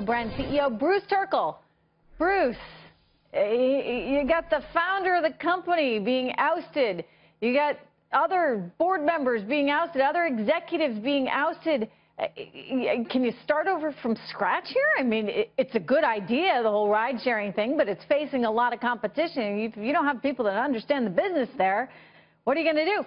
Brand CEO Bruce Turkel. Bruce, you got the founder of the company being ousted. You got other board members being ousted, other executives being ousted. Can you start over from scratch here? I mean, it's a good idea, the whole ride-sharing thing, but it's facing a lot of competition. If you don't have people that understand the business there, what are you going to do?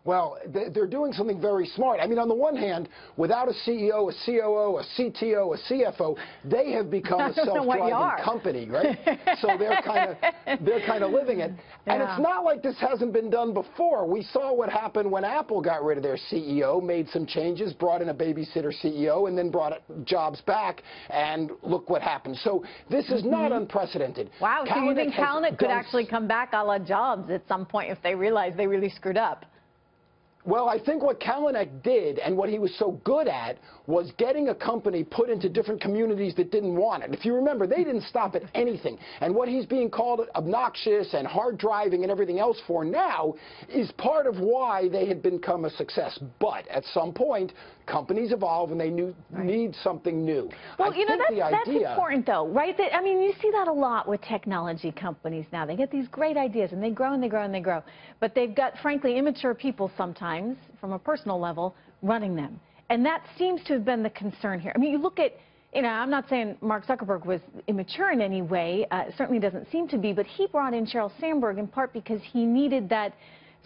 Well, they're doing something very smart. I mean, on the one hand, without a CEO, a COO, a CTO, a CFO, they have become a self-driving company, right? So they're kind of living it. Yeah. And it's not like this hasn't been done before. We saw what happened when Apple got rid of their CEO, made some changes, brought in a babysitter CEO, and then brought jobs back, and look what happened. So this is not unprecedented. Wow, so you think Kalanick could actually come back a la Jobs at some point if they realize they really screwed up? Well, I think what Kalanick did and what he was so good at was getting a company put into different communities that didn't want it. If you remember, they didn't stop at anything. And what he's being called obnoxious and hard driving and everything else for now is part of why they had become a success. But at some point, companies evolve and they need something new. Well, you know, that's important, though, right? I mean, you see that a lot with technology companies now. They get these great ideas and they grow and they grow and they grow. But they've got, frankly, immature people sometimes, from a personal level, running them. And that seems to have been the concern here. I mean, you look at, you know, I'm not saying Mark Zuckerberg was immature in any way. It certainly doesn't seem to be. But he brought in Sheryl Sandberg in part because he needed that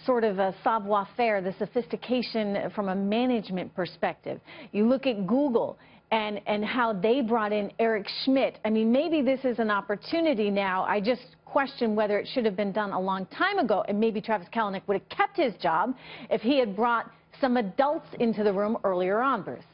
sort of a savoir-faire, the sophistication from a management perspective. You look at Google and how they brought in Eric Schmidt. I mean, maybe this is an opportunity now. I just question whether it should have been done a long time ago, and maybe Travis Kalanick would have kept his job if he had brought some adults into the room earlier on, Bruce.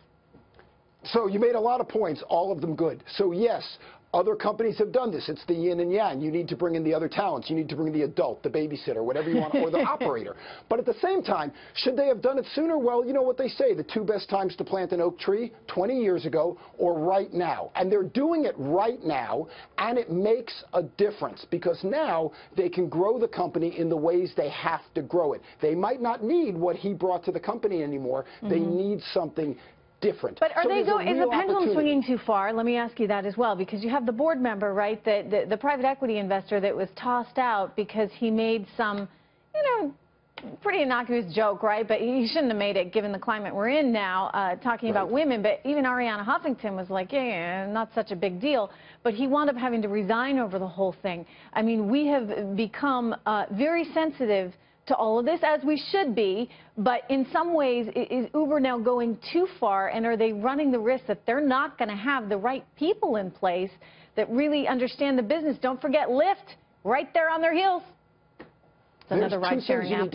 So you made a lot of points, all of them good. So yes, other companies have done this. It's the yin and yang. You need to bring in the other talents. You need to bring in the adult, the babysitter, whatever you want, or the operator. But at the same time, should they have done it sooner? Well, you know what they say, the two best times to plant an oak tree, 20 years ago or right now. And they're doing it right now, and it makes a difference because now they can grow the company in the ways they have to grow it. They might not need what he brought to the company anymore. They need something different. But are they going, is the pendulum swinging too far? Let me ask you that as well, because you have the board member, right, the private equity investor that was tossed out because he made some, you know, pretty innocuous joke, right? But he shouldn't have made it given the climate we're in now, talking about women. But even Arianna Huffington was like, yeah, not such a big deal. But he wound up having to resign over the whole thing. I mean, we have become very sensitive to all of this, as we should be, but in some ways, is Uber now going too far, and are they running the risk that they're not going to have the right people in place that really understand the business? Don't forget Lyft, right there on their heels. It's another ride-sharing app.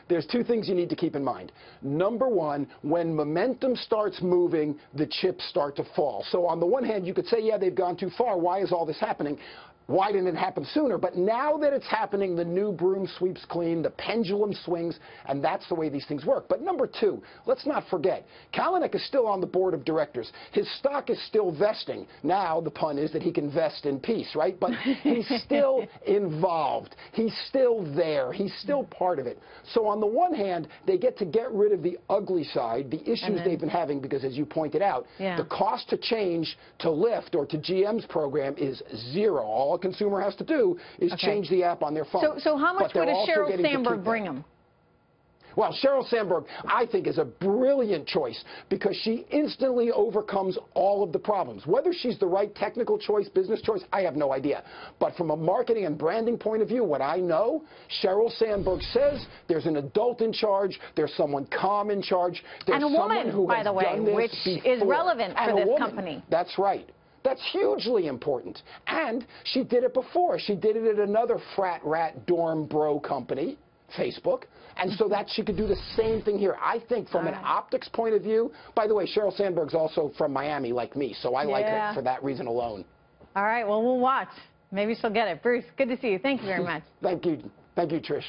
There's two things you need to keep in mind. Number one, when momentum starts moving, the chips start to fall. So on the one hand, you could say, yeah, they've gone too far. Why is all this happening? Why didn't it happen sooner? But now that it's happening, the new broom sweeps clean, the pendulum swings, and that's the way these things work. But number two, let's not forget, Kalanick is still on the board of directors. His stock is still vesting. Now, the pun is that he can vest in peace, right? But he's still involved. He's still there. He's still part of it. So on the one hand, they get to get rid of the ugly side, the issues they've been having, because as you pointed out, the cost to change to Lyft or to GM's program is zero. All a consumer has to do is change the app on their phone. So how much would a Sheryl Sandberg bring them? Well, Sheryl Sandberg, I think, is a brilliant choice because she instantly overcomes all of the problems. Whether she's the right technical choice, business choice, I have no idea. But from a marketing and branding point of view, what I know, Sheryl Sandberg says there's an adult in charge, there's someone calm in charge, there's and a woman, who by the way, which is relevant for this company. That's right. That's hugely important. And she did it before. She did it at another frat rat dorm bro company, Facebook. And so that she could do the same thing here. I think from an optics point of view, by the way, Sheryl Sandberg's also from Miami like me, so I like her for that reason alone. All right, well, we'll watch. Maybe she'll get it. Bruce, good to see you. Thank you very much. Thank you. Thank you, Trish.